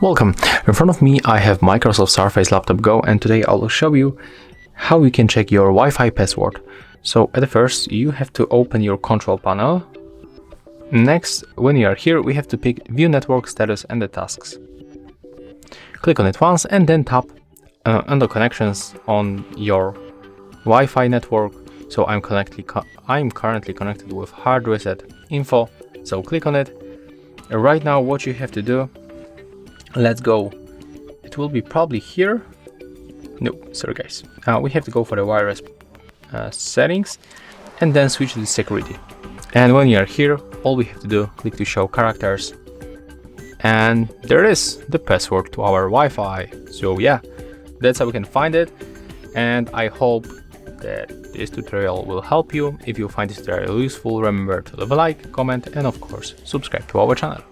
Welcome. In front of me I have Microsoft Surface Laptop Go, and today I will show you how you can check your Wi-Fi password. So at first you have to open your control panel. Next, when you are here, we have to pick View Network Status and the Tasks. Click on it once and then tap on the connections on your Wi-Fi network. So I'm currently connected with HardReset.info. So click on it. Right now what you have to do, let's go. It will be probably here. No, sorry guys. We have to go for the wireless settings and then switch to security. And when you are here, all we have to do, click to show characters. And there is the password to our Wi-Fi. So yeah, that's how we can find it. And I hope that this tutorial will help you. If you find this tutorial useful, remember to leave a like, comment, and of course, subscribe to our channel.